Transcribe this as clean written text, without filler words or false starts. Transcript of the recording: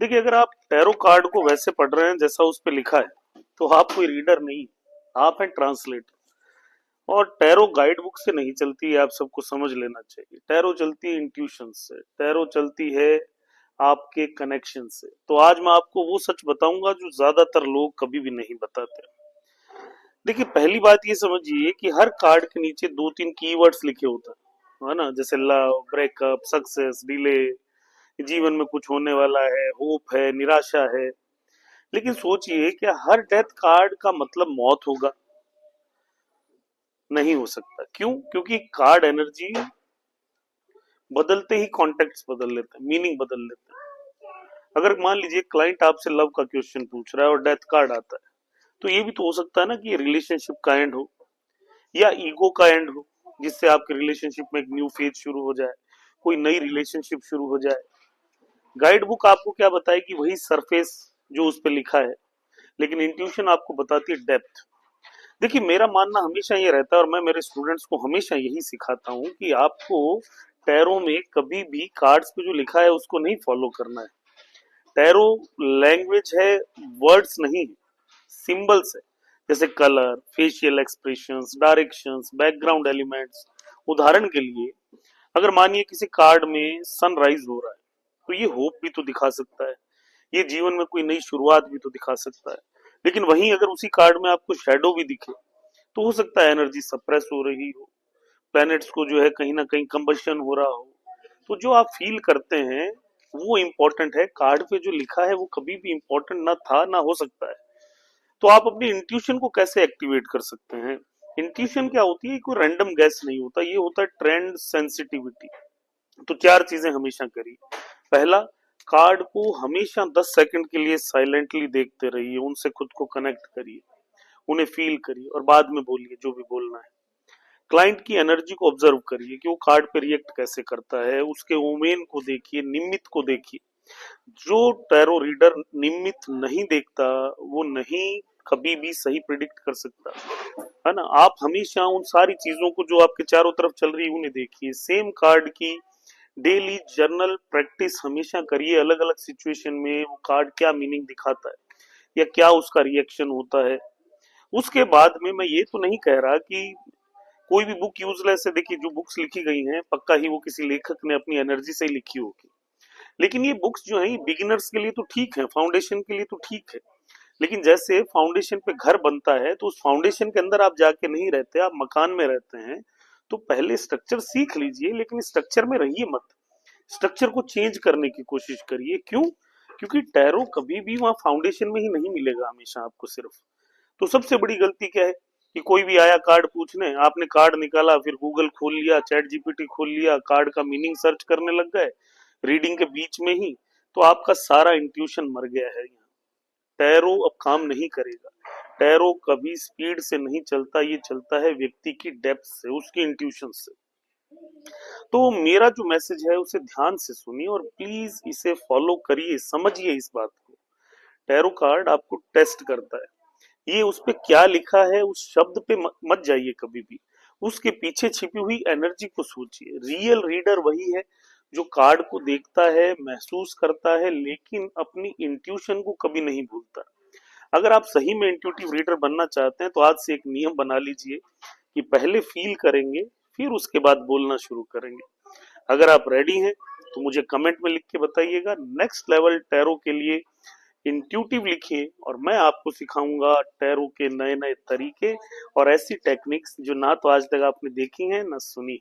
देखिए, अगर आप टैरो कार्ड को वैसे पढ़ रहे हैं जैसा उस पे लिखा है तो आप कोई रीडर नहीं, आप हैं ट्रांसलेटर। और टैरो गाइड बुक से नहीं चलती है, आप सबको समझ लेना चाहिए। टैरो चलती है इंट्यूशन से, टैरो चलती है आपके कनेक्शन से। तो आज मैं आपको वो सच बताऊंगा जो ज्यादातर लोग कभी भी नहीं बताते। देखिए, पहली बात ये समझिए कि हर कार्ड के नीचे दो तीन कीवर्ड्स लिखे होते हैं, है ना? जैसे लव, ब्रेकअप, सक्सेस, डिले, जीवन में कुछ होने वाला है, होप है, निराशा है। लेकिन सोचिए, क्या हर डेथ कार्ड का मतलब मौत होगा? नहीं हो सकता। क्यों? क्योंकि कार्ड एनर्जी बदलते ही कॉन्टेक्ट्स बदल लेते हैं, मीनिंग बदल लेते हैं। अगर मान लीजिए क्लाइंट आपसे लव का क्वेश्चन पूछ रहा है और डेथ कार्ड आता है, तो ये भी तो हो सकता है ना कि रिलेशनशिप का एंड हो या ईगो का एंड हो, जिससे आपके रिलेशनशिप में एक न्यू फेज शुरू हो जाए, कोई नई रिलेशनशिप शुरू हो जाए। गाइड बुक आपको क्या बताएगी? वही सरफेस जो उस पर लिखा है, लेकिन इंट्यूशन आपको बताती है डेप्थ। देखिए, मेरा मानना हमेशा ये रहता है और मैं मेरे स्टूडेंट्स को हमेशा यही सिखाता हूँ कि आपको टैरो में कभी भी कार्ड्स पे जो लिखा है उसको नहीं फॉलो करना है। टैरो लैंग्वेज है, वर्ड्स नहीं, सिंबल्स है। जैसे colour, facial expressions, directions, background elements. उदाहरण के लिए, अगर मानिए किसी कार्ड में सनराइज हो रहा है, तो ये होप भी तो दिखा सकता है, ये जीवन में कोई नई शुरुआत भी तो दिखा सकता है। लेकिन वहीं अगर उसी कार्ड में आपको शेडो भी दिखे, तो हो सकता है एनर्जी सप्रेस हो रही हो, प्लैनेट्स को जो है कहीं ना कहीं कंबशन हो रहा हो। तो जो आप फील करते हैं वो इम्पोर्टेंट है, कार्ड पे जो लिखा है वो कभी भी इम्पोर्टेंट ना था ना हो सकता है। तो आप अपनी इंट्यूशन को कैसे एक्टिवेट कर सकते हैं? इंट्यूशन क्या होती है? कोई रैंडम गैस नहीं होता, ये होता है ट्रेंड सेंसिटिविटी। तो चार चीजें हमेशा करिए। पहला, कार्ड को हमेशा 10 सेकंड के लिए साइलेंटली देखते रहिए, उनसे खुद को कनेक्ट करिए, उन्हें फील करिए और बाद में बोलिए जो भी बोलना है। क्लाइंट की एनर्जी को ऑब्जर्व करिए कि वो कार्ड पे रिएक्ट कैसे करता है, उसके ओमेन को देखिए, निमित को देखिए। जो टैरो रीडर निमित नहीं देखता, वो नहीं कभी भी सही प्रिडिक्ट कर सकता, है ना? आप हमेशा उन सारी चीजों को जो आपके चारों तरफ चल रही है उन्हें देखिए। सेम कार्ड की डेली जर्नल प्रैक्टिस हमेशा करिए, अलग अलग सिचुएशन में वो कार्ड क्या मीनिंग दिखाता है या क्या उसका रिएक्शन होता है। उसके बाद में मैं ये तो नहीं कह रहा कि कोई भी बुक यूजलेस है। देखिए, जो बुक्स लिखी गई हैं पक्का ही वो किसी लेखक ने अपनी एनर्जी से ही लिखी होगी। लेकिन ये बुक्स जो है बिगिनर्स के लिए तो ठीक है, फाउंडेशन के लिए तो ठीक है। लेकिन जैसे फाउंडेशन पे घर बनता है, तो उस फाउंडेशन के अंदर आप जाके नहीं रहते, आप मकान में रहते हैं। तो पहले स्ट्रक्चर सीख लीजिए, लेकिन स्ट्रक्चर में रहिए मत। स्ट्रक्चर को चेंज करने की कोशिश करिए। क्यों? क्योंकि टैरो कभी भी वहां फाउंडेशन में ही नहीं मिलेगा हमेशा आपको सिर्फ। तो सबसे बड़ी गलती क्या है कि कोई भी आया कार्ड पूछने, आपने कार्ड निकाला, फिर गूगल खोल लिया, चैट जीपीटी खोल लिया, कार्ड का मीनिंग सर्च करने लग गए रीडिंग के बीच में ही। तो आपका सारा इंट्यूशन मर गया है यहाँ। टैरो अब काम नहीं करेगा। टैरो कभी स्पीड से नहीं चलता, ये चलता है व्यक्ति की डेप्थ से, उसकी इंट्यूशन से। तो मेरा जो मैसेज है उसे ध्यान से सुनिए और प्लीज इसे फॉलो करिए, समझिए इस बात को। टैरो कार्ड आपको टेस्ट करता है, ये उस पे क्या लिखा है उस शब्द पे मत जाइए कभी भी, उसके पीछे छिपी हुई एनर्जी को सोचिए। रियल रीडर वही है जो कार्ड को देखता है, महसूस करता है, लेकिन अपनी इंट्यूशन को कभी नहीं भूलता। अगर आप सही में इंट्यूटिव रीडर बनना चाहते हैं तो आज से एक नियम बना लीजिए कि पहले फील करेंगे, फिर उसके बाद बोलना शुरू करेंगे। अगर आप रेडी हैं तो मुझे कमेंट में लिख के बताइएगा। नेक्स्ट लेवल टैरो के लिए इंट्यूटिव लिखिए और मैं आपको सिखाऊंगा टैरो के नए नए तरीके और ऐसी टेक्निक्स जो ना तो आज तक आपने देखी हैं ना सुनी।